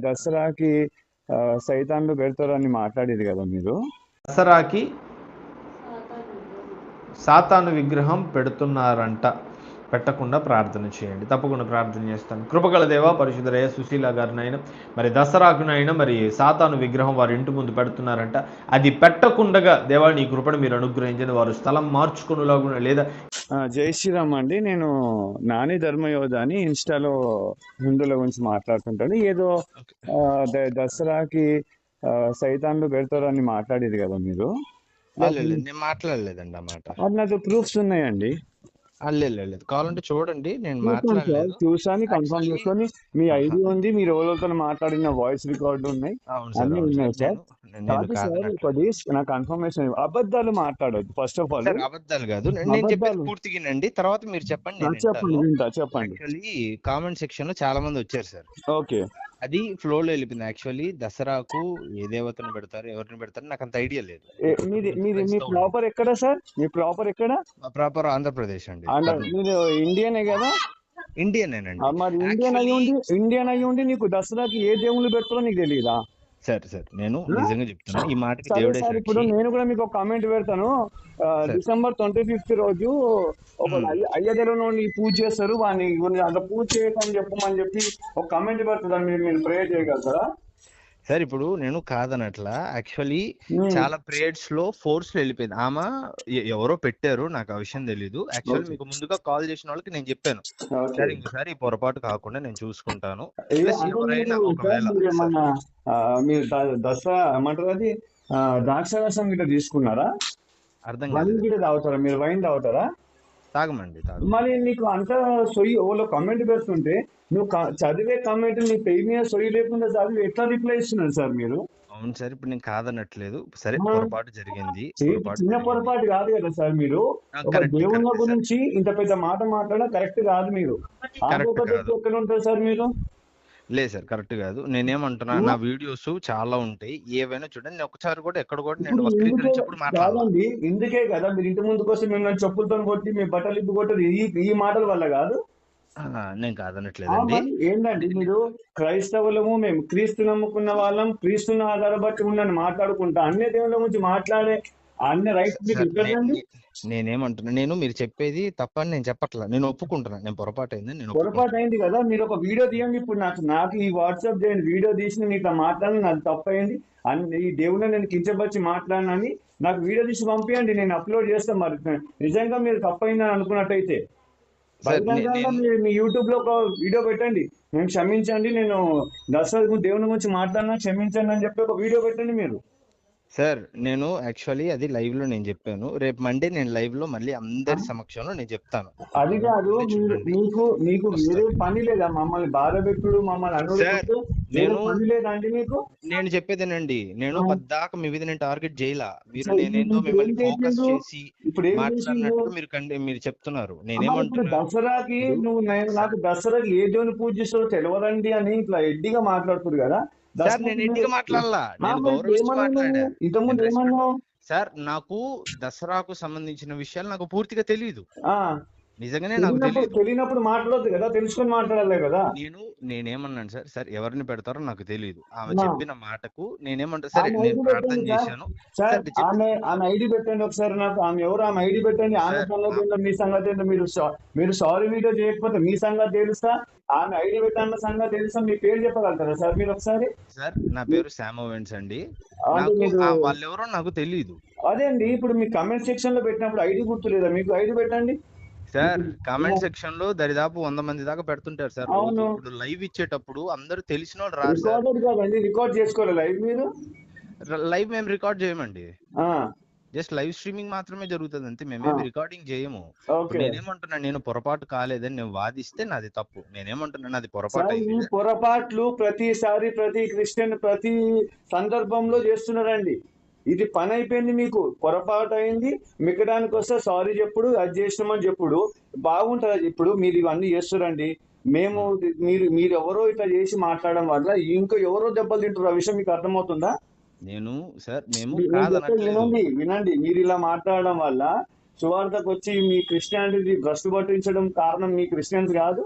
దసరాకి సైతాన్లు పెడతారని మాట్లాడేది కదా మీరు. దసరాకి సాతాను విగ్రహం పెడుతున్నారంట, పెట్టకుండా ప్రార్థన చేయండి. తప్పకుండా ప్రార్థన చేస్తాను. కృపగల దేవ, పరిశుద్ధ సుశీల గారినైనా మరి దసరాకునైనా మరి సాతాను విగ్రహం వారి ఇంటి ముందు పెడుతున్నారంట. అది పెట్టకుండగా దేవా నీ కృపను మీరు అనుగ్రహించండి. వారు స్థలం మార్చుకునేలాగా లేదా. జై శ్రీరామ్ అండి. నేను నాని ధర్మయోధ అని ఇన్స్టాలో హిందువుల గురించి మాట్లాడుతుంటాను. ఏదో దసరాకి సైతాన్లు పెడతారని మాట్లాడేది కదా మీరు. నేను మాట్లాడలేదండి ఆ మాట. అది నాకు ప్రూఫ్స్ ఉన్నాయండి. లేదు కావాలంటే చూడండి, నేను మాట్లాడలేదు. చూసాను, కన్ఫర్మ్ చేసుకొని మీ ఐడి ఉంది, మీరు ఎవరితో మాట్లాడిన వాయిస్ రికార్డు ఉన్నాయి, అన్ని ఉన్నాయి సార్. ఒకటి నాకు కన్ఫర్మేషన్. అబద్ధాలు మాట్లాడొద్దు ఫస్ట్ ఆఫ్ ఆల్. అబద్ధాలు కాదు, నేను చెప్పేది పూర్తిగానండి. తర్వాత మీరు చెప్పండి. యాక్చువల్లీ కామెంట్ సెక్షన్ లో చాలా మంది వచ్చారు సార్. ఓకే, అది ఫ్లో లో వెళ్ళిపోయింది. యాక్చువల్లీ దసరాకు ఏ దేవతను పెడతారు, ఎవరిని పెడతారు నాకు అంత ఐడియా లేదు. మీ ప్రాపర్ ఎక్కడ సార్? మీ ప్రాపర్ ఎక్కడ? ప్రాపర్ ఆంధ్రప్రదేశ్ అండి. మీరు ఇండియనే కదా? ఇండియనేనండి. మరి ఇండియన్ అయ్యి ఉండి నీకు దసరాకి ఏ దేవుళ్ళు పెడతారో నీకు తెలియదా? సార్ నేను నిజంగా చెప్తాను ఈ మాటకి దేవుడే సాక్షి. ఇప్పుడు నేను కూడా మీకు ఒక కామెంట్ పెడతాను. December 25th రోజు ఒక అయ్యదేవుని పూజ చేస్తారు, వాడిని అట్లా పూజ చేయటం చెప్పమని చెప్పి ఒక కామెంట్ పెడతాను. మీరు ప్రేయర్ చేయగలుగుతారా సార్? ఇప్పుడు నేను కాదనట్లా, యాక్చువల్లీ చాలా ప్రేయర్స్ లో ఫోర్స్ లో వెళ్ళిపోయింది. ఆమె ఎవరో పెట్టారు, నాకు ఆ విషయం తెలీదు. యాక్చువల్లీ మీకు ముందుగా కాల్ చేసిన వాళ్ళకి నేను చెప్పాను, సరే ఇంకోసారి ఈ పొరపాటు కాకుండా నేను చూసుకుంటాను. ఎవరైనా ఒకవేళ మీరు దసరా ఏమంటారు అది ద్రాక్షరసం గిట్ట తీసుకున్నారా? అర్థం కాదు. తాగుతారా మీరు? వైన్ తాగుతారా? తాగమండి. మరి నీకు అంత సొయ్యి ఓలో కామెంట్ పెడుతుంటే నువ్వు చదివే కామెంట్ నీ పెయి మీద సొయ్యి లేకుండా చదివి ఎట్లా రిప్లై ఇస్తున్నారు సార్ మీరు? అవును సార్, ఇప్పుడు నేను కాదనట్లేదు. సరే పొరపాటు జరిగింది, చిన్న పొరపాటు కాదు కదా సార్. మీరు దేవుళ్ళ గురించి ఇంత పెద్ద మాట మాట్లాడడం కరెక్ట్ కాదు. మీరు ఎక్కడ ఉంటారు సార్ మీరు? లేదు సార్, కరెక్ట్ కాదు. నేనేమంటున్నా, నా వీడియోస్ చాలా ఉంటాయి, ఏవైనా చూడండి. నేను ఒకసారి కూడా ఎక్కడ కూడా నేను వక్రీకరించినప్పుడు మాట్లాడాలి. ఇందుకే కదా మీరు ఇంటి ముందుకు వస్తే మిమ్మల్ని చెప్పులతో కొట్టి మీ బట్టలు ఇప్పు కొట్టదు ఈ మాటల వల్ల కాదు. నేను కాదనట్లేదండి. ఏంటండి మీరు క్రైస్తవులము, మేము క్రీస్తు నమ్ముకున్న వాళ్ళం, క్రీస్తుని ఆధారపట్టి ఉండని మాట్లాడుకుంటా అన్ని దేవుళ్ళ గురించి మాట్లాడే అన్ని రైట్. నేనేమంటున్నా, నేను మీరు చెప్పేది తప్పని నేను చెప్పట్లా, నేను ఒప్పుకుంటున్నా. నేను పొరపాటు అయింది, నేను పొరపాటు అయింది కదా. మీరు ఒక వీడియో తీయండి ఇప్పుడు, నాకు ఈ వాట్సాప్ చేయండి, వీడియో తీసి నేను ఇట్లా మాట్లాడిన నాకు తప్పయింది అని, ఈ దేవుళ్ళని నేను కించపరిచి మాట్లాడినని నాకు వీడియో తీసి పంపించండి, నేను అప్లోడ్ చేస్తాను. మరి నిజంగా మీరు తప్పయిందని అనుకున్నట్టయితే మీ యూట్యూబ్ లో ఒక వీడియో పెట్టండి, నేను క్షమించండి, నేను దసరా దేవుని గురించి మాట్లాడినా క్షమించండి అని చెప్పి ఒక వీడియో పెట్టండి మీరు. సార్ నేను యాక్చువల్లీ అది లైవ్ లో నేను చెప్పాను. రేపు మండే నేను లైవ్ లో మళ్ళీ అందరి సమక్షంలో నేను చెప్తాను. అది కాదు, మీకు వేరే పని లేదా? మమ్మల్ని బాధ పెట్టుడు, మమ్మల్ని అనుడు పని లేదండి మీకు? నేను చెప్పేదేనండి, నేను పద్దాక మీ మీద నేను టార్గెట్ చేయలా. మీరు నేనేందో మిమ్మల్ని ఫోకస్ చేసి మాట్లాడినట్టు మీరు చెప్తున్నారు. నేనేమంటున్నా, దసరాకి నాకు దసరాకి ఏ దేవుని పూజిస్తారో తెలియదండి అని ఇట్లా ఎడ్డిగా మాట్లాడుతున్నారు కదా. నేను ఎడ్డిగా మాట్లాడలా, నేను గౌరవించి మాట్లాడా. సార్ నాకు దసరాకు సంబంధించిన విషయాలు నాకు పూర్తిగా తెలియదు. నిజంగానే నాకు తెలియనప్పుడు మాట్లాడొద్దు కదా, తెలుసుకొని మాట్లాడాలి కదా. నేనేమన్నాను సార్ ఎవరిని పెడతారో నాకు తెలియదు. ఆమె చెప్పిన మాటకు నేనేమంటా, సరే నేను ప్రార్థన చేశాను. ఆమె ఐడి పెట్టండి ఒకసారి నాకు. ఆమె ఎవరు? ఆమె ఐడి పెట్టండి. ఆమె సంగతి ఏంటో మీ సంగతి ఏంటో. మీరు సారీ వీడియో చేయకపోతే మీ సంగతి తెలుస్తా, ఆమె ఐడి పెట్టాలన్న సంగతి తెలుసా? మీ పేరు చెప్పగలుగుతారా సార్ మీరు ఒకసారి? సార్ నా పేరు శామోవెన్స్ అండి. వాళ్ళెవరో నాకు తెలియదు. అదే అండి, ఇప్పుడు మీ కామెంట్ సెక్షన్ లో పెట్టినప్పుడు ఐడి గుర్తులేదా మీకు? ఐడి పెట్టండి సార్. కామెంట్ సెక్షన్ లో దరిదాపు 100 మంది దాకా పెడుతుంటారు సార్. ఇప్పుడు లైవ్ ఇచ్చేటప్పుడు అందరూ తెలిసిన వాళ్ళు రాదు. రికార్డ్ చేసుకోవాలి లైవ్. మీరు లైవ్ మేము రికార్డ్ చేయమండి, జస్ట్ లైవ్ స్ట్రీమింగ్ మాత్రమే జరుగుతుంది అంతే. మేమేమి రికార్డింగ్ చేయము. నేనేమంటున్నా, నేను పొరపాటు కాలేదని నేను వాదిస్తే నాది తప్పు. నేనేమంటున్నా, నాది పొరపాటు. పొరపాట్లు ప్రతిసారి ప్రతి క్రిస్టియన్ ప్రతి సందర్భంలో చేస్తున్నారండి. ఇది పని అయిపోయింది. మీకు పొరపాటు అయింది, మిక్కడానికి వస్తే సారీ చెప్పుడు, అది చేసినామని చెప్పుడు బాగుంటది. ఇప్పుడు మీరు ఇవన్నీ చేస్తారండి, మీరు ఎవరో ఇట్లా చేసి మాట్లాడడం వల్ల ఇంకా ఎవరో దెబ్బలు తింటారు. ఆ విషయం మీకు అర్థమవుతుందా? వినండి, మీరు ఇలా మాట్లాడడం వల్ల సువార్తకు వచ్చి మీ క్రిస్టియానిటీ భ్రష్టు పట్టించడం కారణం మీ క్రిస్టియన్స్ కాదు.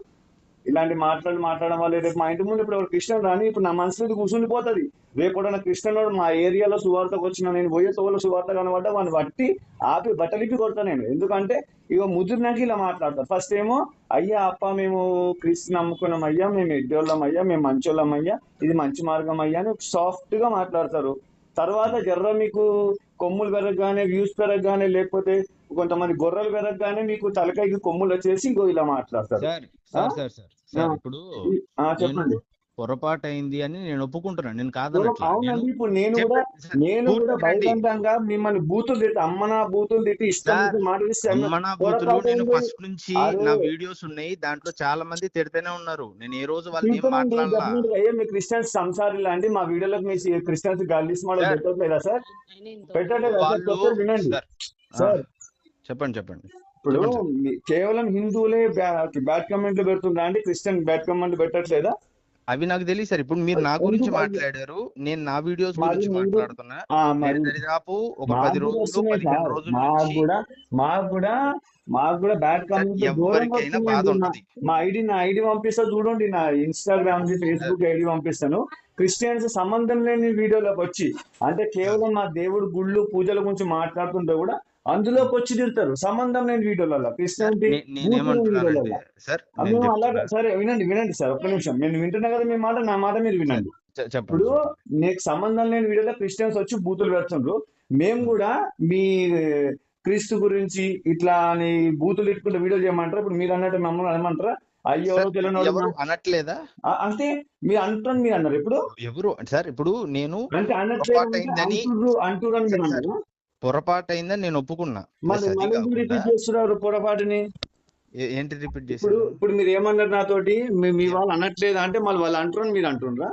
ఇలాంటి మాట్లాడడం వల్ల రేపు మా ఇంటి ముందు ఇప్పుడు ఎవరు క్రిస్టియన్ రాని ఇప్పుడు నా మనసులో కూర్చుండిపోతుంది. రేపు కూడా నా క్రిస్టియన్ వాడు మా ఏరియాలో సువార్తకు వచ్చిన నేను పోయే తోలు సువార్త కనబడ్డా వాడిని బట్టి ఆపి బట్టలిప్పి కొడతాను నేను. ఎందుకంటే ఇక ముదిరినాక ఇలా మాట్లాడతారు. ఫస్ట్ ఏమో అయ్యా అప్ప మేము క్రీస్తు నమ్ముకున్నాం అయ్యా, మేము ఎడ్డోళ్ళం అయ్యా, మేము మంచోళ్ళం అయ్యా, ఇది మంచి మార్గం అయ్యా అని సాఫ్ట్ గా మాట్లాడతారు. తర్వాత జర్ర మీకు కొమ్ములు పెరగగానే, వ్యూస్ పెరగగానే, లేకపోతే కొంతమంది గొర్రెలు పెరగగానే మీకు తలకాయకి కొమ్ములు వచ్చేసి ఇంకో ఇలా మాట్లాడతారు. ఇప్పుడు చెప్పండి. పొరపాటు అయింది అని నేను ఒప్పుకుంటున్నాను, నేను కాదనట్లా. అవునండి, ఇప్పుడు నేను కూడా బహిరంగంగా మిమ్మల్ని బూతులు తిట్టి అమ్మనా బూతులు తిట్టి ఇష్టం నేను ఫస్ట్ నుంచి నా వీడియోస్ ఉన్నాయి, దాంట్లో చాలా మంది తిడితేనే ఉన్నారు. నేను ఏ రోజు వాళ్ళని ఏం మాట్లాడాలా? మీ క్రిస్టియన్స్ సంసారిలా అండి? మా వీడియోలకు మీ క్రిస్టియన్స్ గల్లీస్ మోడల్ పెట్టట్లేదా సార్? పెట్టట్లేదా సార్? వినండి సార్, చెప్పండి. ఇప్పుడు కేవలం హిందువులే బ్యాడ్ కమెంట్లు పెడుతుందా అండి? క్రిస్టియన్ బ్యాడ్ కమెంట్లు పెట్టట్లేదా? అవి నాకు తెలియదు సార్. ఇప్పుడు మీరు నా గురించి మాట్లాడారు, నేను నా వీడియోస్ గురించి మాట్లాడుతున్నా. దరిదాపు ఒక 10 రోజులు 15 రోజులు మాకు కూడా బ్యాడ్ కమెంట్ ఎవరికైనా బాధ ఉంటుంది. నా ఐడి పంపిస్తా చూడండి, నా ఇన్స్టాగ్రామ్ ఫేస్బుక్ ఐడి పంపిస్తాను. క్రిస్టియన్స్ సంబంధం లేని వీడియోలోకి వచ్చి అంటే కేవలం మా దేవుడు గుళ్ళు పూజల గురించి మాట్లాడుతుంటే కూడా అందులోకి వచ్చి తిడతారు సంబంధం లేని వీడియోలలో. క్రిస్టియానిటీ సరే వినండి సార్, ఒక్క నిమిషం. నేను వింటున్నా కదా మీ మాట, నా మాట మీరు వినండి. ఇప్పుడు నీకు సంబంధం లేని వీడియోలో క్రిస్టియన్స్ వచ్చి బూతులు పెడుతుండ్రు. మేము కూడా మీ క్రీస్తు గురించి ఇట్లా అని బూతులు ఇట్టుకుంటే వీడియో చేయమంటారా? ఇప్పుడు మీరు అన్నట్టు మమ్మల్ని అనమంటారా? అయ్యో అనట్లేదా అంటే మీరు అంటున్నారు, మీరు అన్నారు ఇప్పుడు ఎవరు సార్? ఇప్పుడు నేను అంటే అంటున్నారు మీరు అన్నారు. పొరపాటు అయిందని నేను ఒప్పుకున్నా. చేస్తున్నారు పొరపాటుని ఏంటి రిపీట్ చేస్తారు? ఇప్పుడు మీరు ఏమన్నారు నాతోటి? మీ వాళ్ళు అనట్లేదు అంటే మళ్ళీ వాళ్ళు అంటున్నారు, మీరు అంటున్నారా?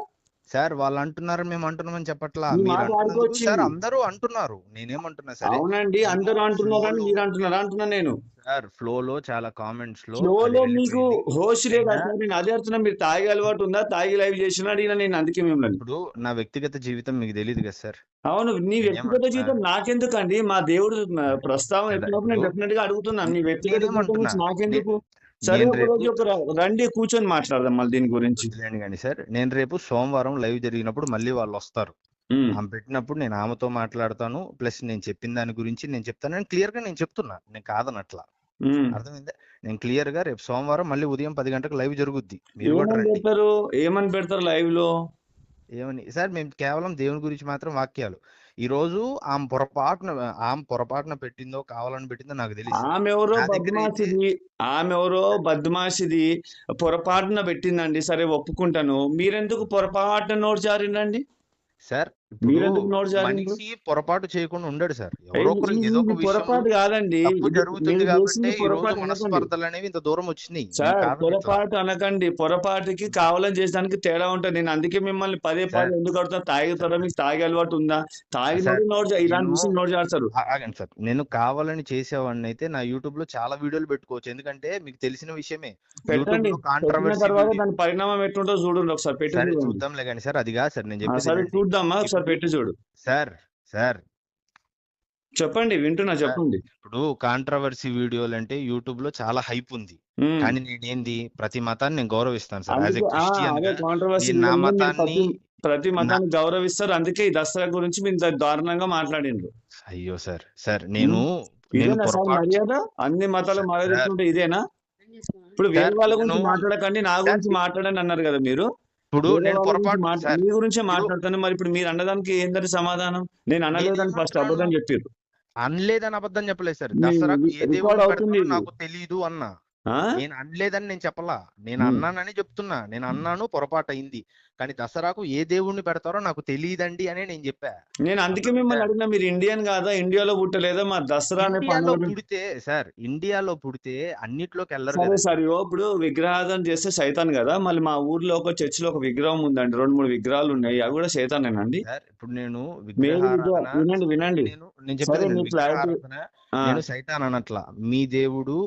సార్ వాళ్ళు అంటున్నారు, మేము అంటున్నామని చెప్పట్లా. సార్ అందరూ అంటున్నారు, నేనేమంటున్నా సార్? అవునండి, అందరూ అంటున్నారని మీరు అంటున్నారా అంటున్నా నేను. సార్ ఫ్లో లో చాలా కామెంట్స్ లో మీకు హోస్ట్ లేదా సార్? నేను అదే అడుగుతున్నా. మీరు తాగి అలవాటు ఉందా? తాగి లైవ్ చేసినా నేను అందుకే మిమ్మల్ని. ఇప్పుడు నా వ్యక్తిగత జీవితం మీకు తెలియదు కదా సార్? అవును, నీ వ్యక్తిగత జీవితం నాకెందుకండి? మా దేవుడు ప్రస్తావన ఎట్టినప్పుడు నేను డెఫినెట్ గా అడుగుతున్నాను. మీ వ్యక్తిగత జీవితం గురించి నాకెందుకు? సరే, ఒక రోజు రండి కూర్చొని మాట్లాడదాం మళ్ళీ దీని గురించి. కానీ సార్ నేను రేపు సోమవారం లైవ్ జరిగినప్పుడు మళ్ళీ వాళ్ళు వస్తారు. ఆమె పెట్టినప్పుడు నేను ఆమెతో మాట్లాడతాను, ప్లస్ నేను చెప్పిన దాని గురించి నేను చెప్తాను. నేను క్లియర్ గా నేను చెప్తున్నా, నేను కాదనట్లా. అర్థమైందా? నేను క్లియర్ గా రేపు సోమవారం మళ్ళీ ఉదయం 10 గంటలకు లైవ్ జరుగుద్ది. మీరు ఏమని పెడతారు లైవ్ లో? ఏమని సార్? మేము కేవలం దేవుని గురించి మాత్రం వాక్యాలు. ఈ రోజు ఆమె పొరపాటున పెట్టిందో కావాలని పెట్టిందో నాకు తెలియదు. ఆమె ఎవరో బద్మాషిది పొరపాటున పెట్టిందండి. సరే ఒప్పుకుంటాను. మీరెందుకు పొరపాటున నోటు జారిందండి సార్? మనిషి పొరపాటు చేయకుండా ఉండడు సార్. ఎవరో ఏదో ఒక పొరపాటు కాదండి, జరుగుతుంది కాబట్టి ఈ రోజు మనస్పర్ధలు అనేవి ఇంత దూరం వచ్చినాయి. పొరపాటు అనకండి. పొరపాటుకి కావాలని చేసడానికి తేడా ఉంటుంది. నేను అందుకే మిమ్మల్ని పదే ఎందుకు అడుగుతాను, తాగుతారా? మీకు తాగే అలవాటు ఉందా? ఇలాంటి విషయం నోట్ చేస్తారు. ఆగండి సార్, నేను కావాలని చేసేవాడిని అయితే నా యూట్యూబ్ లో చాలా వీడియోలు పెట్టుకోవచ్చు. ఎందుకంటే మీకు తెలిసిన విషయమే. పెట్టండి, దాని పరిణామం ఎట్లుంటో చూడండి ఒకసారి. పెట్టి చూద్దాంలే కానీ సార్, అది కాదు సార్ నేను చెప్పేది. చూద్దామా ఒకసారి, పెట్టి చూడు సార్. చెప్పండి, వింటున్నా, చెప్పండి. ఇప్పుడు కాంట్రవర్సీ వీడియోలు అంటే యూట్యూబ్ లో చాలా హైప్ ఉంది, కానీ నేనేంది ప్రతి మతాన్ని నేను గౌరవిస్తాను సార్. యాజ్ ఎ క్రిస్టియన్ నా మతాన్ని, ప్రతి మతాన్ని గౌరవిస్తారు. అందుకే ఈ దసరా గురించి మీరు దారుణంగా మాట్లాడిండ్రు. అయ్యో సార్, నేను మర్యాద అన్ని మతాలు మర్యాద ఇదేనా? ఇప్పుడు వేరే వాళ్ళ గురించి మాట్లాడకండి, నా గురించి మాట్లాడని అన్నారు కదా మీరు. ఇప్పుడు నేను పొరపాటు మీ గురించే మాట్లాడుతాను. మరి ఇప్పుడు మీరు అన్నదానికి ఏంటంటే సమాధానం? నేను అనలేదని ఫస్ట్ అబద్ధం చెప్పారు. అనలేదని అబద్ధం చెప్పలేదు సార్. దసరాకు ఏ దేవుడు పెడతారో నాకు తెలీదు అన్నా. నేను అనలేదని నేను చెప్పలా, నేను అన్నానని చెప్తున్నా. నేను అన్నాను, పొరపాటు అయింది. కానీ దసరాకు ఏ దేవుడిని పెడతారో నాకు తెలియదండి అనే నేను చెప్పా. నేను అందుకే మిమ్మల్ని అడిగినా, మీరు ఇండియన్ కాదా? ఇండియాలో పుట్టలేదా? మా దసరా పుడితే సార్, ఇండియాలో పుడితే అన్నిట్లోకి వెళ్ళరు. సరే, ఇప్పుడు విగ్రహారాధన చేస్తే సైతాన్ కదా. మళ్ళీ మా ఊర్లో ఒక చర్చిలో ఒక విగ్రహం ఉందండి, 2-3 విగ్రహాలు ఉన్నాయి, అవి కూడా సైతానేనండి. ఇప్పుడు నేను వినండి, నేను సైతాన్ అనట్లా. మీ దేవుడు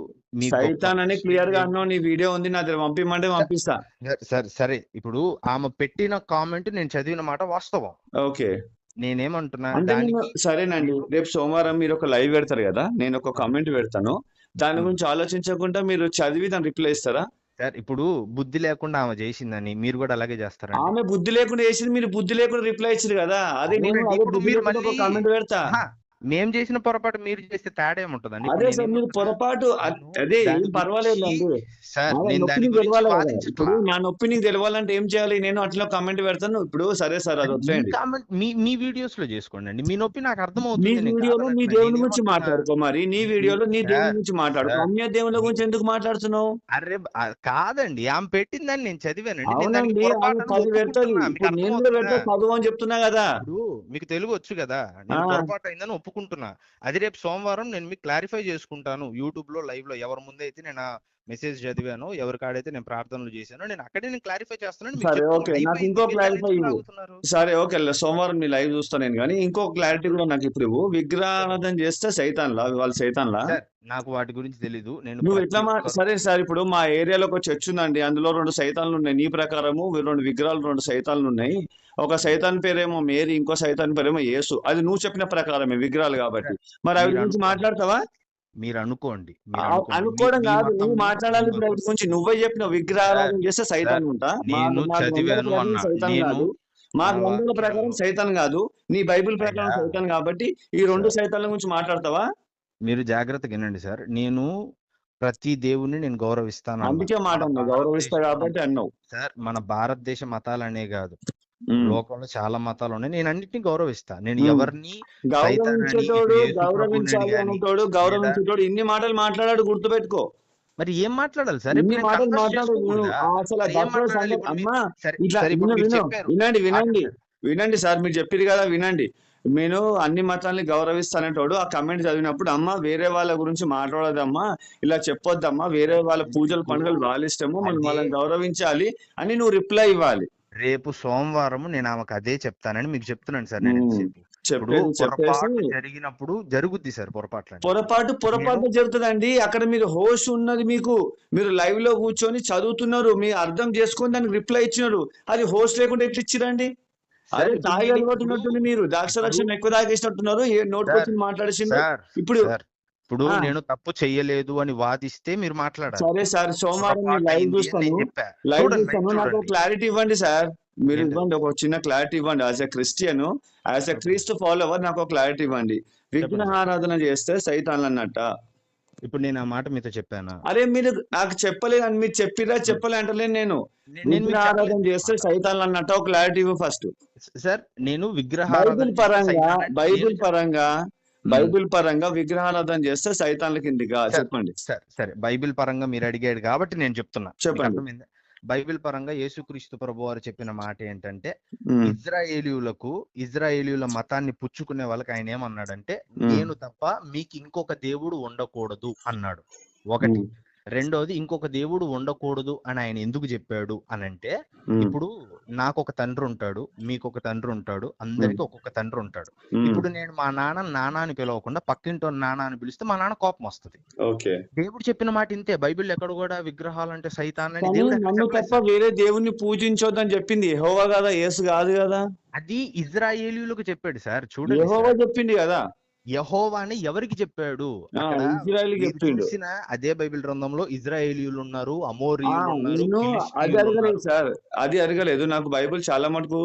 సైతాన్ అని క్లియర్ గా అన్నావు. నీ వీడియో ఉంది నా దగ్గర, పంపిమంటే పంపిస్తా. సరే, ఇప్పుడు ఆమె పెట్టిన కామెంట్ నేను చదివిన మాట వాస్తవం. ఓకే, నేనేమంటున్నా సరేనండి. రేపు సోమవారం మీరు ఒక లైవ్ పెడతారు కదా, నేను ఒక కామెంట్ పెడతాను. దాని గురించి ఆలోచించకుండా మీరు చదివి దాని రిప్లై ఇస్తారా? సార్ ఇప్పుడు బుద్ధి లేకుండా ఆమె చేసిందని మీరు కూడా అలాగే చేస్తారండి? ఆమె బుద్ధి లేకుండా చేసింది, మీరు బుద్ధి లేకుండా రిప్లై ఇచ్చారు కదా. అదే నేను అవునండి. అదే ఇప్పుడు బుద్ధి మీరు లేకుండా ఒక మళ్ళీ కామెంట్ పెడతా. మేము చేసిన పొరపాటు మీరు చేస్తే తేడా ఏముంటదండి? ఇప్పుడు అదే సార్, మీరు నేనేమంటున్నా, పొరపాటు నేను అదే ఏం దాని గురించి పర్వాలేదండి. సార్ అదే నేను నొప్పి దాని నీకు గురించి తెలవాలి కదా. ఇప్పుడు వాదించట్లా. నా నొప్పి నీకు తెలవాలంటే ఏం చేయాలి? నేను అట్లా కామెంట్ పెడతాను. ఇప్పుడు సరే సార్, అది అది మీ వదిలేయండి. కామెంట్ మీ వీడియోస్ లో చేసుకోండి. మీ నొప్పి నాకు నీ అర్థమవుతుంది. నేను వీడియోలో నీ కాదనట్లే. దేవుని గురించి నేనేమంటున్నా, మాట్లాడుకో, మరి నీ మీ వీడియోలో నీ దేవుని సార్ గురించి మాట్లాడుకో. సార్ అన్య దేవుని మీ గురించి ఎందుకు మాట్లాడుతున్నావు? అర్రె కాదండి. ఆమె పెట్టిందని నేను చదివానండి. నేను దానికి అవునండి, ఆమె పొరపాటని 10 పెడతది. ఒప్పుకుంటున్నా. మీకు ఇప్పుడు నేను కూడా అర్థమవుతుందా? పెడతా, చదువు అని చెప్తున్నా కదా. ఇప్పుడు మీకు తెలుగు వచ్చు కదా, ఆ నేను పొరపాటు అయిందని ఒప్పుకుంటున్నా. అది రేపు సోమవారం నేను మీకు క్లారిఫై చేసుకుంటాను. యూట్యూబ్ లో లైవ్ లో ఎవరి ముందు అయితే నేను మెసేజ్ చదివానో, ఎవరి కాడైతే నేను ప్రార్థనలు చేశానో, నేను అక్కడే నేను క్లారిఫై చేస్తున్నాను మీకు సరే, చెప్తున్నా. ఓకే, నాకు అయిపోయింది. ఇంకో మీరు దాన్ని క్లారిఫై ఎందుకు ఇవ్వు. లాగుతున్నారు? సరే, ఓకే, సోమవారం నీ లైవ్ చూస్తా నేను. కానీ ఇంకో క్లారిటీ కూడా నాకు ఇప్పుడు ఇవ్వు. విగ్రహారాధన చేస్తే సైతాన్లా, వాళ్ళు సైతాన్లా? సార్ నాకు వాటి గురించి తెలీదు. నేను నువ్వు ఎట్లా ప్రతి ఒక్కరు సరే సార్, ఇప్పుడు మా ఏరియాలో ఒక చర్చ్ ఉందండి, అందులో 2 సైతాన్లు ఉన్నాయి. నీ ప్రకారము 2 విగ్రహాలు, 2 సైతాన్లు ఉన్నాయి. ఒక సైతాన్ పేరేమో మేరీ, ఇంకో సైతాన్ పేరేమో యేసు. అది నువ్వు చెప్పిన ప్రకారమే విగ్రహాలు కాబట్టి. సార్, మరి అవి మీరు గురించి అనుకోండి. మాట్లాడతావా? మీరు అనుకోండి. మీరు అనుకోండి. అనుకోవడం మీ కాదు, నువ్వు మతము మాట్లాడాలి. ఇప్పుడు వాటి గురించి నువ్వే చెప్పిన సార్ విగ్రహారాధన చేస్తే సార్ సైతాన్ ఉంటా. మా నేను మా గ్రంథాల చదివాను ప్రకారం అన్నా. సైతాన్ నేను కాదు. మా మన గ్రంథాల ప్రకారం వాక్యాల్లో సైతాన్ కాదు. నీ బైబిల్ ప్రకారం అయ్యా సైతాన్ కాబట్టి ఈ 2 సార్ సైతాన్ల గురించి మాట్లాడతావా? మీరు జాగ్రత్తగా వినండి సార్. నేను ప్రతి దేవుణ్ణి నేను గౌరవిస్తానన్నా. అందుకే మాట మన అన్నావు, గౌరవిస్తా భారతదేశంలో కాబట్టి అన్నావు. సార్ మన భారతదేశ మతాలనే కాదు, ఉమ్, లోకంలో చాలా మతాలు ఉన్నాయి. నేను అన్నిటిని గౌరవిస్తా. నేను ఉమ్. ఎవరిని సైతానని, గౌరవించేటోడు, ఇటు యేసు ప్రభువునని గౌరవించాలి గాని, అనేటోడు, లేదా గౌరవించేటోడు ఇన్ని మాటలు మాట్లాడాడు, గుర్తుపెట్టుకో. మరి ఏం మాట్లాడాలి సార్? ఇప్పుడు ఇన్ని నేను మాటలు కన్ఫెస్ మాట్లాడు. చేసుకోకూడదా? అసలు మరి ఏం దసరా మాట్లాడాలి సంగతి ఇప్పుడు మీరు? అమ్మా. సరే ఇట్లా సరే ఇప్పుడు మీరు విను చెప్పారు. వినండి వినండి ఆగండి సార్. వినండి సార్, మీరు చెప్పారు కదా, వినండి. నేను అన్ని మతాల్ని గౌరవిస్తానంటోడు ఆ కమెంట్ చదివినప్పుడు, అమ్మ వేరే వాళ్ళ గురించి మాట్లాడదమ్మా, ఇలా చెప్పొద్దమ్మా, వేరే వాళ్ళ పూజలు ఇప్పుడు పండుగలు వాళ్ళ ఇష్టము, మనం అదే వాళ్ళని గౌరవించాలి అని నువ్వు రిప్లై ఇవ్వాలి. రేపు సోమవారం నేను ఆమెకు అదే చెప్తానని మీకు చెప్తున్నాను సార్. నేను ఉమ్, ఎంతసేపు ఇప్పుడు చెప్పేసి పొరపాటు జరిగినప్పుడు జరుగుద్ది సార్ పొరపాట్లని. పొరపాటు నేను పొరపాటు జరుగుతుందండి. అక్కడ మీరు హోస్ట్ ఉన్నది, మీకు మీరు లైవ్ లో కూర్చొని చదువుతున్నారు, మీ అర్థం చేసుకొని దానికి రిప్లై ఇచ్చినారు. అది హోస్ట్ లేకుండా ఎట్లా ఇచ్చిరండి? సార్ అదే ఇప్పుడు తాగి నేను అలవాటు ఇప్పుడు ఉన్నట్టుంది, మీరు ద్రాక్ష ఇప్పుడు రక్షణ ఎక్కువ తాగేసినట్టున్నారు. ఏ సార్ నోటుకొచ్చింది మాట్లాడేసిండు సార్ ఇప్పుడు. సార్ ఇప్పుడు ఆ నేను తప్పు చెయ్యలేదు అని వాదిస్తే మీరు మాట్లాడాలి. సరే సార్, సోమవారం మీ పొరపాటు లైవ్ అయింది అని చూస్తాను, నేను చెప్పా. లైవ్ చూడండి, లైవ్ చూస్తాను. నాకు చూడండి. క్లారిటీ ఇవ్వండి సార్. మీరు ఏంటది? ఇవ్వండి, ఒక చిన్న క్లారిటీ ఇవ్వండి. As a Christian, as a చెప్పండి క్రీస్తు ఫాలోవర్ నాకు ఒక క్లారిటీ ఇవ్వండి. చెప్పండి సార్. విగ్రహారాధన చేస్తే సైతాన్లు అన్నట్ట? ఇప్పుడు నేను ఆ మాట మీతో చెప్పానా? అరే, మీరు నాకు చెప్పలేదు అని మీరు చెప్పిరా చెప్పలే అంటలేను నేను. నేను మీకు విగ్రహారాధన చెప్పలేదు చేస్తే మాట. సైతాన్లు అన్నట్టు ఒక క్లారిటీ ఇవ్వు ఫస్ట్. సార్ నేను విగ్రహారాధన బైబిల్ చేస్తే పరంగా సైతాన్ అని నేను బైబిల్ చెప్పాను. పరంగా బైబిల్ పరంగా విగ్రహారాధన చేస్తే సైతాన్ల కిందిగా సార్ చెప్పండి. సార్ సరే బైబిల్ పరంగా మీరు అడిగాడు కాబట్టి నేను చెప్తున్నా. మీకు చెప్పండి. అర్థమైందా? బైబిల్ పరంగా యేసుక్రీస్తు ప్రభువారు చెప్పిన మాట ఏంటంటే, ఉమ్, ఇజ్రాయేలీయుల మతాన్ని పుచ్చుకునే వాళ్ళకి ఆయన ఏమన్నాడంటే, ఉమ్, నేను తప్ప మీకు ఇంకొక దేవుడు ఉండకూడదు అన్నాడు. ఒకటి. ఉమ్, రెండోది, ఇంకొక దేవుడు ఉండకూడదు అని ఆయన ఎందుకు చెప్పాడు అనంటే, ఉమ్, ఇప్పుడు నాకు ఒక తండ్రి ఉంటాడు, మీకు ఒక తండ్రి ఉంటాడు, అందరికి ఒక్కొక్క తండ్రి ఉంటాడు. ఉమ్. ఇప్పుడు నేను మా నాన్న అని పిలవకుండా పక్కింటో నాన్న అని పిలిస్తే మా నాన్న కోపం వస్తుంది. ఓకే, దేవుడు చెప్పిన మాట ఇంతే. బైబిల్ ఎక్కడ కూడా విగ్రహాలు అంటే సైతాన్ అని కానీ దేవుడు ఎక్కడ నన్ను చెప్పలేదు తప్ప సార్. వేరే దేవుణ్ణి పూజించొద్దని చెప్పింది యెహోవా కదా, యేసు కాదు కదా. అది ఇజ్రాయేలీయులకు చెప్పాడు సార్. చూడండి యెహోవా సార్, చెప్పింది కదా. యెహోవా అని ఎవరికి చెప్పాడు? అక్కడ ఇజ్రాయెల్ మీరు చెప్పిండు. చూసిన అదే బైబిల్ గ్రంథంలో ఇజ్రాయేలీయులు ఉన్నారు, అమోరీయులు ఉన్నారు, నేను అది ఫిలిష్తీయులు అడగలేదు ఉన్నారు. సార్, అది అడగలేదు. నాకు బైబిల్ చాలా మటుకు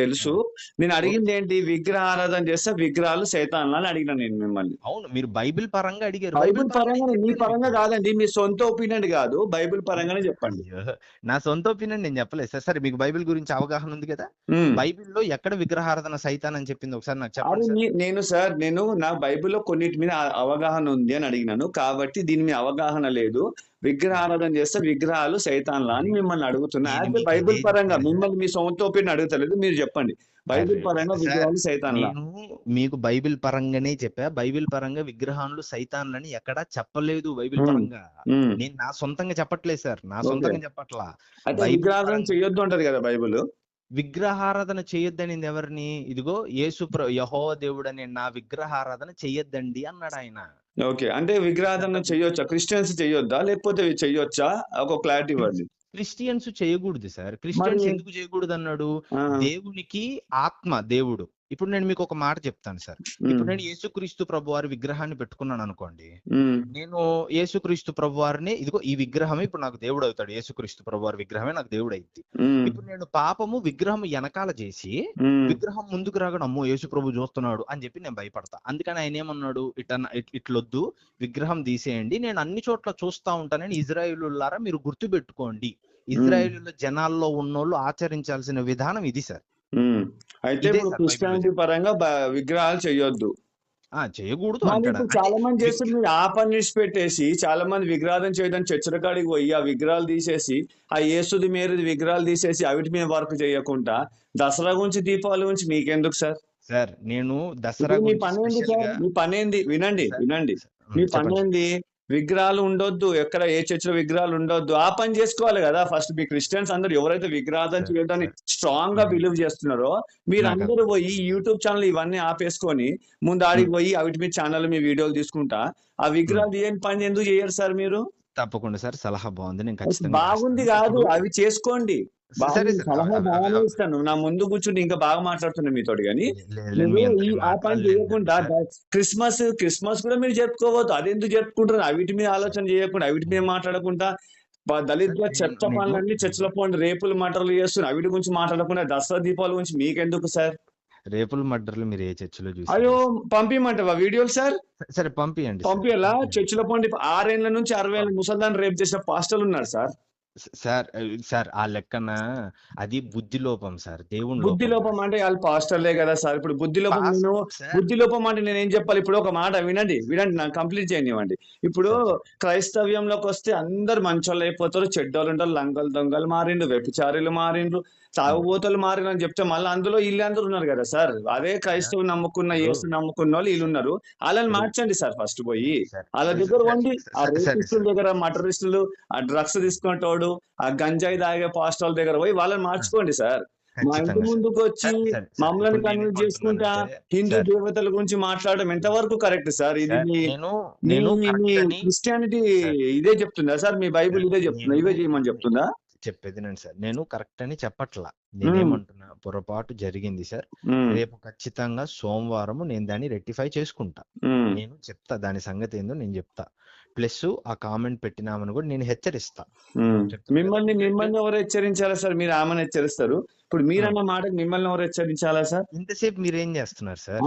తెలుసు. నేను ఓకే. అడిగింది ఏంటి? విగ్రహారాధన చేస్తే విగ్రహాలు సైతాన్లు అని అడిగిన నేను మిమ్మల్ని. అవును, మీరు బైబిల్ పరంగా అడిగారు. బైబిల్ పరంగా పరంగా, నేను మీ చెప్పాను పరంగా మీకు. కాదండి, మీ సొంత ఒపీనియన్ కాదు, బైబిల్ పరంగానే చెప్పండి. అయ్యో, నా సొంత ఒపీనియన్ నేను చెప్పలేదు సార్. సరే, మీకు బైబిల్ గురించి అవగాహన ఉంది కదా? ఉమ్. బైబిల్లో ఎక్కడ విగ్రహారాధన సైతాన్ అని చెప్పింది ఒకసారి నాకు అరే చెప్పండి సార్. నేను నా బైబిల్లో కొన్నిటి మీద అవగాహన ఉంది అని అడిగినాను, కాబట్టి దీని మీద అవగాహన లేదు. విగ్రహారాధన చేస్తే విగ్రహాలు సైతాన్లా అని మిమ్మల్ని అడుగుతున్నా. నేను యాజ్ మీకు బైబిల్ అదే పరంగా చెప్పాను సార్. మిమ్మల్ని మీ సొంత ఒపీనియన్ అడుగుతలేదు, మీరు చెప్పండి. బైబిల్ అరే పరంగా సార్, విగ్రహాలు సైతాన్లా? నేను మీకు బైబిల్ పరంగానే చెప్పా. బైబిల్ పరంగా విగ్రహాలు సైతాన్లని ఎక్కడా చెప్పలేదు బైబిల్ ఉమ్, పరంగా. ఉమ్, నేను నా సొంతంగా చెప్పట్లేదు సార్, నా ఓకే. సొంతంగా చెప్పట్లా. అయితే బైబిల్ విగ్రహారాధన పరంగా చెయ్యొద్దు అంటది కదా బైబిల్. విగ్రహారాధన చేయొద్దనింది ఎవరిని? ఇదిగో యెహోవా దేవుడని నా విగ్రహారాధన చెయ్యొద్దండి అన్నాడు ఆయన. ఓకే, అంటే విగ్రహారాధన చెయ్యొచ్చా? క్రిస్టియన్స్ చెయ్యొద్దా లేకపోతే చెయ్యొచ్చా? ఒక క్లారిటీ ఇవ్వండి. క్రిస్టియన్స్ చేయకూడదు సార్. మరి క్రిస్టియన్స్ ఎందుకు చేయకూడదు అన్నాడు? ఆ, దేవునికి ఆత్మ దేవుడు, ఇప్పుడు నేను మీకు ఒక మాట చెప్తాను సార్. ఇప్పుడు నేను యేసుక్రీస్తు ప్రభు వారి విగ్రహాన్ని పెట్టుకున్నాను అనుకోండి, నేను యేసుక్రీస్తు ప్రభు వారిని ఇదిగో ఈ విగ్రహమే ఇప్పుడు నాకు దేవుడు అవుతాడు, యేసుక్రీస్తు ప్రభు వారి విగ్రహమే నాకు దేవుడు అయింది. ఇప్పుడు నేను పాపము విగ్రహం వెనకాల చేసి విగ్రహం ముందుకు రాగానే అమ్మో యేసు ప్రభు చూస్తున్నాడు అని చెప్పి నేను భయపడతా. అందుకని ఆయన ఏమన్నాడు, ఇట్లొద్దు విగ్రహం తీసేయండి, నేను అన్ని చోట్ల చూస్తా ఉంటానని ఇజ్రాయేలులారా మీరు గుర్తు పెట్టుకోండి, ఇజ్రాయేలు జనాల్లో ఉన్నోళ్ళు ఆచరించాల్సిన విధానం ఇది సార్. అయితే క్రిస్టియానిటీ పరంగా విగ్రహాలు చేయొద్దు, చేయకూడదు అంటాడు. చాలా మంది చేస్తారు, మీరు ఆ పని చేసి పెట్టేసి చాలా మంది విగ్రహాలను చేయడం చర్చల కాడికి పోయి ఆ విగ్రహాలు తీసేసి ఆ యేసుది మేరుది విగ్రహాలు తీసేసి అవిటి మీద వర్క్ చేయకుండా దసరా గురించి దీపావళి గురించి మీకెందుకు సార్? సార్ నేను దసరా మీ పని ఏంది సార్? మీ పని ఏంది? వినండి మీ పని ఏంది? విగ్రహాలు ఉండొద్దు, ఎక్కడ ఏ చర్చిలో విగ్రహాలు ఉండొద్దు, ఆ పని చేసుకోవాలి కదా ఫస్ట్. మీ క్రిస్టియన్స్ అందరూ ఎవరైతే విగ్రహాలను చేయడానికి స్ట్రాంగ్ గా బిలీవ్ చేస్తున్నారో మీరు అందరూ పోయి యూట్యూబ్ ఛానల్ ఇవన్నీ ఆపేసుకొని ముందు ఆడికి పోయి అవిటి మీ ఛానల్ మీ వీడియోలు తీసుకుంటా ఆ విగ్రహాలు ఏం పని ఎందుకు చేయరు సార్ మీరు? తప్పకుండా సార్, సలహా బాగుంది, నేను ఖచ్చితంగా బాగుంది కాదు అవి చేసుకోండి, సలహా బాగానే ఇస్తాను. నా ముందు కూర్చుంటే ఇంకా బాగా మాట్లాడుతున్నా మీతోటి, కానీ ఆ పని చేయకుండా క్రిస్మస్ కూడా మీరు జరుపుకోవద్దు, అదెందుకు జరుపుకుంటారు? అవిటి మీద ఆలోచన చేయకుండా అవిటి మీద మాట్లాడకుండా దళితుల చెత్త పనులన్నీ చర్చల పోండి, రేపులు మటర్లు చేస్తున్నారు, అవిటి గురించి మాట్లాడకుండా దసరా దీపావళి గురించి మీకెందుకు సార్? రేపులు మర్డర్లు మీరు ఏ చర్చిలో చూసి? అయ్యో పంపించమంటావా వీడియోలు సార్? సరే పంపియండి. పంపియాలా? చర్చిలో పోండి 6 ఏళ్ల నుంచి 60 ఏళ్ళ ముసల్దాన్ని రేపు చేసిన పాస్టర్లు ఉన్నారు సార్. సార్ ఆ లెక్కన అది బుద్ధి లోపం సార్, దేవుని బుద్ధి లోపం అంటే వాళ్ళు పాస్టర్లే కదా సార్. ఇప్పుడు బుద్ధి లోపం అంటే నేను ఏం చెప్పాలి? ఇప్పుడు ఒక మాట వినండి నాకు కంప్లీట్ చేయనివ్వండి. ఇప్పుడు క్రైస్తవ్యంలోకి వస్తే అందరు మంచోళ్ళు అయిపోతారు, చెడ్డోళ్ళు ఉంటారు, లంగలు దొంగలు మారిండ్రు, వ్యభిచారులు మారిండ్రు, తాగుబోతలు మారిండ్రు అని చెప్తే మళ్ళీ అందులో వీళ్ళందరూ ఉన్నారు కదా సార్. అదే క్రైస్తవు నమ్ముకున్న యేసు నమ్ముకున్న వాళ్ళు వీళ్ళు ఉన్నారు, వాళ్ళని మార్చండి సార్. ఫస్ట్ పోయి వాళ్ళ దగ్గర వండి ఆ రేపిస్టుల దగ్గర, మటరిస్టులు, ఆ డ్రగ్స్ తీసుకుంటాడు, ఆ గంజాయి తాగే పాస్టర్ల దగ్గర పోయి వాళ్ళని మార్చుకోండి సార్. మా ఇంటి ముందుకు వచ్చి మమ్మల్ని కన్విన్స్ చేసుకుంటా హిందూ దేవతల గురించి మాట్లాడడం ఎంతవరకు కరెక్ట్ సార్? ఇది క్రిస్టియానిటీ ఇదే చెప్తుందా సార్? మీ బైబిల్ ఇదే చెప్తుందా? ఇవే చేయమని చెప్తుందా? చెప్పేది నేను సార్, నేను కరెక్ట్ అని చెప్పట్లా, నేనేమంటున్నా పొరపాటు జరిగింది సార్, రేపు ఖచ్చితంగా సోమవారం నేను దాన్ని రెక్టిఫై చేసుకుంటా, నేను చెప్తా దాని సంగతి ఏందో నేను చెప్తా. ప్లస్ ఆ కామెంట్ పెట్టినామని కూడా నేను హెచ్చరిస్తా. మిమ్మల్ని ఎవరు హెచ్చరించాలా సార్? మీరు ఆమెను హెచ్చరిస్తారు, ఇప్పుడు మీరన్న మాటకి మిమ్మల్ని ఎవరు హెచ్చరించాలా సార్? ఇంతసేపు మీరు ఏం చేస్తున్నారు సార్?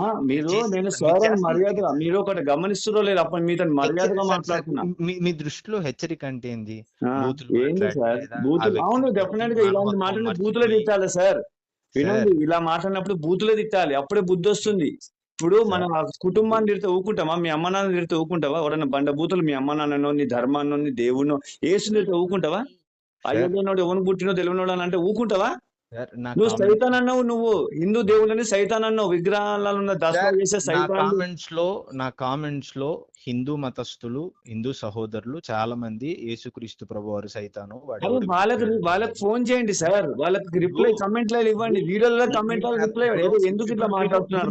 నేను సార్ అని మర్యాద మీరు ఒకటి గమనిస్తున్నారో లేదు, అప్పుడు మీతో మర్యాదగా మాట్లాడుతున్నా. మీ దృష్టిలో హెచ్చరిక అంటే ఏంది? ఏంది సార్? అవును, డెఫినెట్ గా ఇలాంటి మాటలు బూతులే తిట్టాలి సార్. వినండి, ఇలా మాట్లాడినప్పుడు బూతులే తిట్టాలి, అప్పుడే బుద్ధి వస్తుంది. ఇప్పుడు మన కుటుంబాన్ని తిడితే ఊకుంటామా? మీ అమ్మ నాన్న తిడితే ఊకుంటావా? ఎవరన్నా బండ బూతులు మీ అమ్మ నాన్ననో, నీ ధర్మాన్నో, నీ దేవునో ఏసు తిడితే ఊకుంటావా? అయ్యోనోడు ఎవరు పుట్టినో తెలియనోడు అని అంటే ఊకుంటావా? నువ్వు సైతాన్ అన్నావు, నువ్వు హిందూ దేవుళ్ళని సైతాన్ అన్నావు, విగ్రహాలలో ఉన్న దసరా చేసే సైతాన్. నా కామెంట్స్ లో హిందూ మతస్థులు, హిందూ సహోదరులు చాలా మంది యేసుక్రీస్తు ప్రభువారు సైతాను, వాళ్ళకి ఫోన్ చేయండి సార్, వాళ్ళకి రిప్లై కమెంట్ లో ఇవ్వండి, వీడియోలో కమెంట్ లో రిప్లై. ఎందుకు ఇట్లా మాట్లాడుతున్నారు?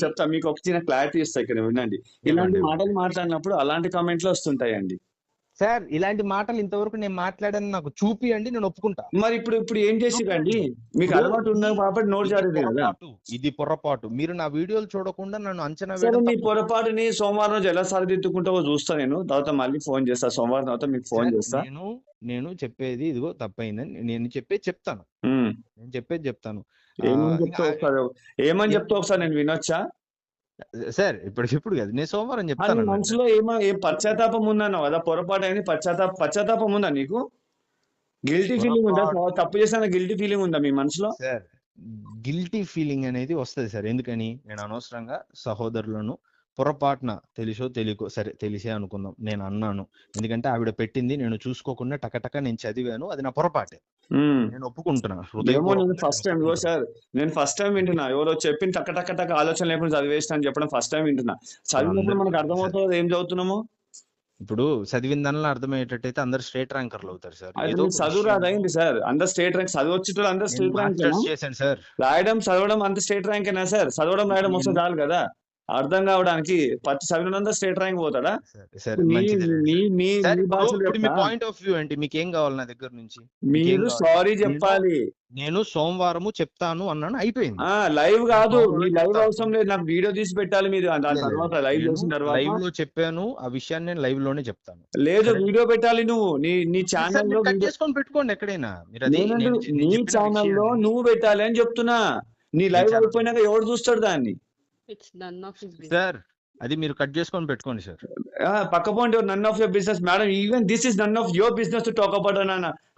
చెప్తా మీకు ఒక చిన్న క్లారిటీ ఇస్తా, ఇక్కడ వినండి. ఇలాంటి మాటలు మాట్లాడినప్పుడు అలాంటి కామెంట్లు వస్తుంటాయండి సార్. ఇలాంటి మాటలు ఇంతవరకు నేను మాట్లాడాను, నాకు చూపియండి, నేను ఒప్పుకుంటా. మరి ఇప్పుడు ఏం చేసిరండి? మీకు అలవాటు ఉన్నది కాబట్టి నోరు జారేది కదా. ఇది పొరపాటు, మీరు నా వీడియోలు చూడకుండా నన్ను అంచనా వేయడం. మీ పొరపాటుని సోమవారం రోజు ఎలా సరిదిద్దుకుంటావో చూస్తా నేను, తర్వాత మళ్ళీ ఫోన్ చేస్తా, సోమవారం తర్వాత మీకు ఫోన్ చేస్తా. నేను చెప్పేది ఇదిగో తప్పైందని నేను చెప్తాను, నేను చెప్తాను. ఏమని చెప్తా ఒకసారి నేను వినొచ్చా సార్? ఇప్పుడు కదా నేను సోమవారం చెప్తాను. మనసులో ఏం పశ్చాత్తాపం ఉందన్నావు కదా, పొరపాటు అని పశ్చాత్తాపం ఉందా నీకు? గిల్టీ ఫీలింగ్ ఉందా? తప్పు చేసిన గిల్టీ ఫీలింగ్ ఉందా మీ మనసులో? సార్ గిల్టీ ఫీలింగ్ అనేది వస్తుంది సార్. ఎందుకని? నేను అనవసరంగా సహోదరులను పొరపాటున తెలిసో తెలియకో, సరే తెలిసే అనుకుందాం, నేను అన్నాను. ఎందుకంటే ఆవిడ పెట్టింది నేను చూసుకోకుండా టకటక నేను చదివాను, అది నా పొరపాటే, నేను ఒప్పుకుంటున్నాను. నేను ఫస్ట్ టైం వింటున్నా, ఎవరో చెప్పిన టక ఆలోచన లేకుండా చదివేసిన అని చెప్పడం ఫస్ట్ టైం వింటున్నా. చదివినప్పుడు మనకు అర్థమవుతుంది ఏం చదువుతున్నామో. ఇప్పుడు చదివిన దానిలో అర్థమయ్యేటట్టయితే అందరు స్టేట్ ర్యాంకర్లు అవుతారు సార్. చదువు రాదైంది సార్, అందరు స్టేట్ ర్యాంక్ చదవచ్చు, అందరు స్టేట్ ర్యాంక్ చేశాను సార్. రాయడం చదవడం అంత స్టేట్ ర్యాంక్ అయినా సార్? చదవడం రాయడం వస్తే చాలు కదా. అర్థం కావడానికి ప్రతి చదివినంతా స్టేట్ ర్యాంక్ పోతాడా? సరే నీ మంచిది నీ మీ సార్. మీ ఇప్పుడు భాషలో ఇప్పుడు మీ చెప్తా. పాయింట్ ఆఫ్ వ్యూ ఏంటి? మీకేం కావాలి నా దగ్గర నుంచి? మీకేం మీరు కావాలి? సారీ చెప్పాలి. నేను సోమవారము చెప్తాను అన్నాను, అయిపోయింది. లైవ్ కాదు, సోమవారం మీ లైవ్ చెప్తాను. అవసరం లేదు, నాకు వీడియో తీసి పెట్టాలి మీరు దాని తర్వాత లైవ్ చేసిన తర్వాత. లైవ్ లో చెప్పాను ఆ విషయాన్ని, నేను లైవ్ లోనే చెప్తాను. లేదు, వీడియో పెట్టాలి నువ్వు నీ సార్ ఛానల్ లో. మీరు కట్ చేసుకొని పెట్టుకోండి ఎక్కడైనా. మీరు అది నీ నేను చెప్పిన ఛానల్ లో విషయాన్ని నువ్వు పెట్టాలి అని చెప్తున్నా. నీ మీ లైవ్ ఛానల్ అయిపోయినాక ఎవరు చూస్తాడు దాన్ని? It's none of his business. Sir, అది మీరు కట్ చేసుకొని పెట్టుకోండి సార్. పక్క point none of your business madam, even this is none of your business to talk about sir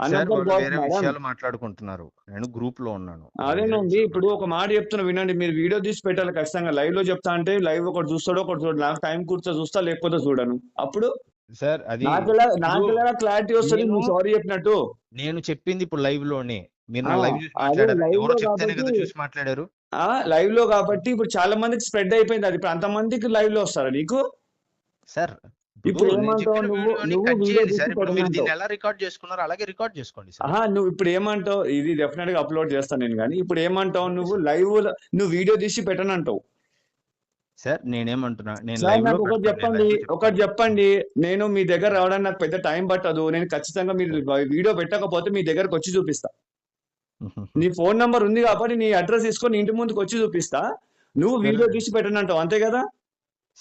another వాళ్ళు బాస్ వేరే మేడం. విషయాలు మాట్లాడుకుంటున్నారు, నేను గ్రూప్ లో ఉన్నాను. అదేనండి, ఇప్పుడు ఒక మాట చెప్తున్నా వినండి, మీరు వీడియో తీసి పెట్టాలి ఖచ్చితంగా. లైవ్ లో చెప్తా అంటే లైవ్ ఒకటి చూస్తాడు, ఒకటి చూడు. నాకు టైం కూర్చో చూస్తా, లేకపోతే చూడను. అప్పుడు సార్ అది నాకెలా క్లారిటీ వస్తుంది నువ్వు సారీ చెప్పినట్టు? నేను చెప్పింది ఇప్పుడు లైవ్ లోనే. మీరు నా ఆ, లైవ్ చూసి అదే మాట్లాడారు, live ఎవరో లో చెప్తేనే కదా కాబట్టి- చూసి మాట్లాడారు. లైవ్ లో కాబట్టి ఇప్పుడు చాలా మందికి స్ప్రెడ్ అయిపోయింది అది. ఇప్పుడు అంతమందికి లైవ్ లో వస్తారా నీకు? సార్ ఇప్పుడు నేను ఏమంటావు చెప్పిన నువ్వు? వీడియోని నువ్వు కట్ వీడియో చేయండి తీసి సార్. ఇప్పుడు మీరు పెట్టమంటావు. దీన్ని ఎలా రికార్డ్ చేసుకున్నారో అలాగే రికార్డ్ చేసుకోండి సార్. నువ్వు ఇప్పుడు ఏమంటావు? ఇది డెఫినెట్ గా అప్లోడ్ చేస్తాను నేను, కానీ ఇప్పుడు ఏమంటావు నువ్వు? లైవ్ నువ్వు వీడియో తీసి పెట్టనంటావు. సార్ నేనేమంటున్నా, నేను సార్ లైవ్ లో నాకు ఒకటి పెడతాను, చెప్పండి, నేను live లో ఒకటి చెప్తాను. చెప్పండి. నేను మీ దగ్గర రావడానికి నాకు పెద్ద టైం పట్టదు. నేను ఖచ్చితంగా మీరు వీడియో పెట్టకపోతే మీ దగ్గరకు వచ్చి చూపిస్తా. నీ ఫోన్ నంబర్ ఉంది కాబట్టి నీ అడ్రస్ తీసుకొని ఇంటి ముందుకు వచ్చి చూపిస్తా. నువ్వు వీడియో తీసి పెట్టనంటావు, అంతే కదా?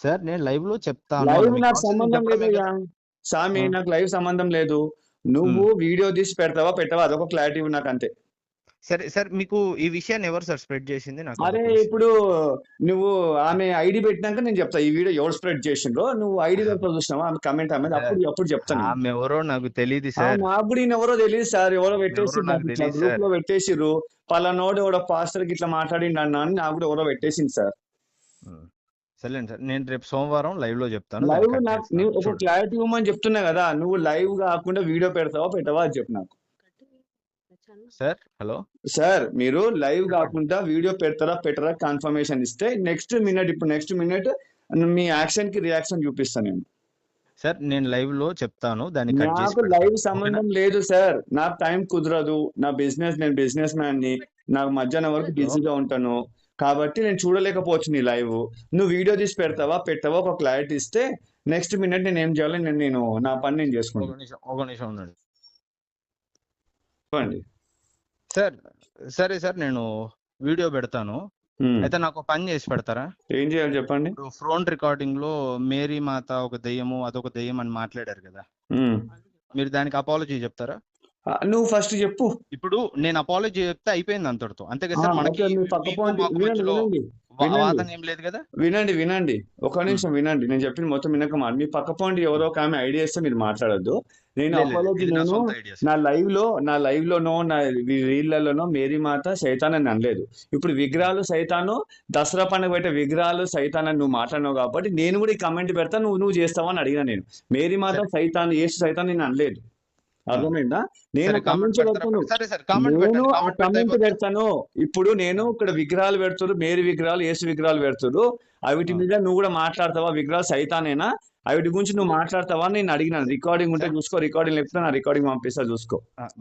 సార్ నేను లైవ్ లో చెప్తాను. లైవ్ మీకు నాకు అవసరం సంబంధం చెప్పడమే లేదయ్యా కదా. సామి, నాకు లైవ్ సంబంధం లేదు. నువ్వు వీడియో తీసి పెడతావా పెట్టవా అదొక క్లారిటీ నాకు అంతే. సరే సార్, మీకు ఈ విషయాన్ని ఎవరు సార్ స్ప్రెడ్ చేసింది? నాకు అరే ఇప్పుడు నువ్వు ఆమె ఐడి పెట్టినాక నేను చెప్తా ఈ వీడియో ఎవరు స్ప్రెడ్ చేసిండ్రో. నువ్వు ఐడి పెడతా చూసినావా ఆమె కమెంట్ ఆమె, అప్పుడు చెప్తాను. ఆమె ఎవరో నాకు తెలియదు సార్. నాకు కూడా ఈయన ఎవరో తెలియదు సార్. ఎవరో పెట్టేసి నాకు తెలీదు గ్రూప్ సార్. లో పెట్టేసిర్రు. పలానోడు ఎవడో పాస్టర్ కి ఇట్లా మాట్లాడిండు అన్నా అని నాకు కూడా ఎవరో పెట్టేసింది సార్. సరేండి సార్, నేను రేపు సోమవారం లైవ్ లో చెప్తాను. లైవ్ దాన్ని cut నాకు చేస్తాను. నువ్వు ఒక చూడండి. క్లారిటీ ఇవ్వమని చెప్తున్నా కదా. నువ్వు లైవ్ కాకుండా వీడియో పెడతావా పెట్టవా అది చెప్పు నాకు. సార్ హలో సార్ మీరు లైవ్ కాకుండా వీడియో పెడతారా పెట్టరా కన్ఫర్మేషన్ ఇస్తే నెక్స్ట్ మినిట్ మీ యాక్షన్ కి రియాక్షన్ చూపిస్తాను నేను. సార్ నేను లైవ్ లో చెప్తాను, దాన్ని కట్ చేసి నాకు లైవ్ సంబంధం లేదు సార్. నాకు టైం కుదరదు. నేను బిజినెస్ మ్యాన్ ని. నాకు మధ్యాహ్నం వరకు బిజీగా ఉంటాను కాబట్టి నేను చూడలేకపోవచ్చు నీ లైవ్. నువ్వు వీడియో తీసి పెట్టవా ఒక క్లారిటీ ఇస్తే నెక్స్ట్ మినిట్ నేను ఏం చేయాలి నేను నా పని నేను చేసుకుంటాను. ఒక నిమిషం ఉండండి. చెప్పండి. సార్ సరే సార్, నేను వీడియో పెడతాను. అయితే నాకు ఒక పని చేసి పెడతారా? ఏం చేయాలి చెప్పండి. ఇప్పుడు ఫ్రంట్ రికార్డింగ్ లో మేరీ మాత ఒక దెయ్యము అదొక దెయ్యం అని మాట్లాడారు కదా, మీరు దానికి అపాలజీ చెప్తారా? నువ్వు ఫస్ట్ చెప్పు. ఇప్పుడు నేను అపాలజీ చెప్తే అయిపోయింది అంతటితో, అంతే కదా సార్? మనకి పక్క మీకు పాయింట్ మాకు మధ్యలో వాదన ఏం లేదు కదా? వినండి ఒక నిమిషం వినండి. నేను చెప్పిన మొత్తం వినక మీ పక్క పాయింట్ ఎవరో ఒక ఆమె ఐడియా ఇస్తే మీరు మాట్లాడద్దు. నేను అపాలజీ నేను నా లైవ్ లోనో నా రీళ్లలోనో మేరీ మాత సైతాన్ అని అనలేదు. ఇప్పుడు విగ్రహాలు సైతాను, దసరా పండుగ పెట్టే విగ్రహాలు సైతాన్ అని నువ్వు మాట్లాడినావు కాబట్టి నేను కూడా ఈ కమెంట్ పెడతా, నువ్వు చేస్తావా అని అడిగినా. నేను మేరీ మాత సైతాన్ యేసు సైతాన్ నేను అనలేదు. అర్థమైందా? నేను కమెంట్ పెడతాను. ఇప్పుడు నేను ఇక్కడ విగ్రహాలు పెడుతున్నారు, మేరీ విగ్రహాలు యేసు విగ్రహాలు పెడుతున్నారు. వీటి మీద నువ్వు కూడా మాట్లాడతావా? విగ్రహాలు సైతానేనా? వీటి గురించి నువ్వు మాట్లాడతావా అని నేను అడిగినాను. రికార్డింగ్ ఉంటే చూసుకో, రికార్డింగ్ లేకపోతే నా రికార్డింగ్ పంపిస్తా చూసుకో.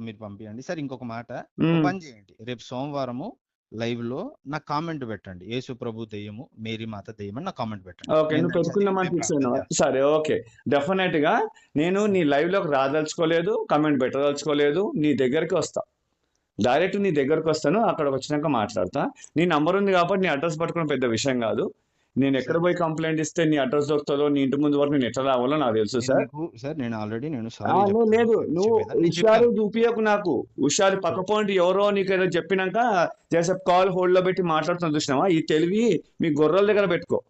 మీరు పంపించండి సార్. ఇంకొక మాట, పని చేయండి, రేపు సోమవారము లైవ్ లో నాకు కామెంట్ పెట్టండి. యేసు ప్రభు దెయ్యము మేరీ మాత దెయ్యం అని నాకు కామెంట్ పెట్టండి. ఓకే, నువ్వు పెట్టుకుందామని ఫిక్స్ అయినావా? సరే ఓకే. డెఫినెట్ గా నేను నీ లైవ్ లోకి రాదలుచుకోలేదు, కమెంట్ పెట్టదలుచుకోలేదు. నీ దగ్గరికి వస్తా, డైరెక్ట్ నీ దగ్గరకు వస్తాను. అక్కడ వచ్చినాక మాట్లాడతా. నీ నంబర్ ఉంది కాబట్టి నీ అడ్రస్ పట్టుకోవడం పెద్ద విషయం కాదు. నేను ఎక్కడ పోయి కంప్లైంట్ ఇస్తే నీ అడ్రస్ దొరుకుతుందో, నీ ఇంటి ముందు వరకు నేను ఎట్లా రావాలో నాకు తెలుసు సార్. నేను ఆల్రెడీ లేదు నువ్వు హుషారు చూపియకు నాకు. హుషారు పక్క పాయింట్ ఎవరో నీకు ఏదో చెప్పినాక జస్ట్ కాల్ హోల్డ్ లో పెట్టి మాట్లాడుతున్నా చూసినావా? ఈ తెలివి మీ గొర్రెల దగ్గర పెట్టుకో.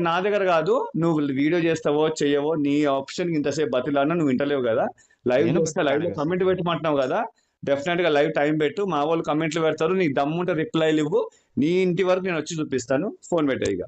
నా దగ్గర కాదు. నువ్వు వీడియో చేస్తావో చెయ్యవో నీ ఆప్షన్. ఇంతసేపు బతిలాడినా నువ్వు వింటలేవు కదా. లైవ్ చేస్తే లైవ్ లో కమెంట్ పెట్టమంటున్నావు కదా. డెఫినెట్ గా లైవ్ టైం పెట్టు. మా వాళ్ళు కమెంట్లు పెడతారు. నీకు దమ్ముంటే రిప్లైలు ఇవ్వు. నీ ఇంటి వరకు నేను వచ్చి చూపిస్తాను. ఫోన్ పెట్టే ఇక.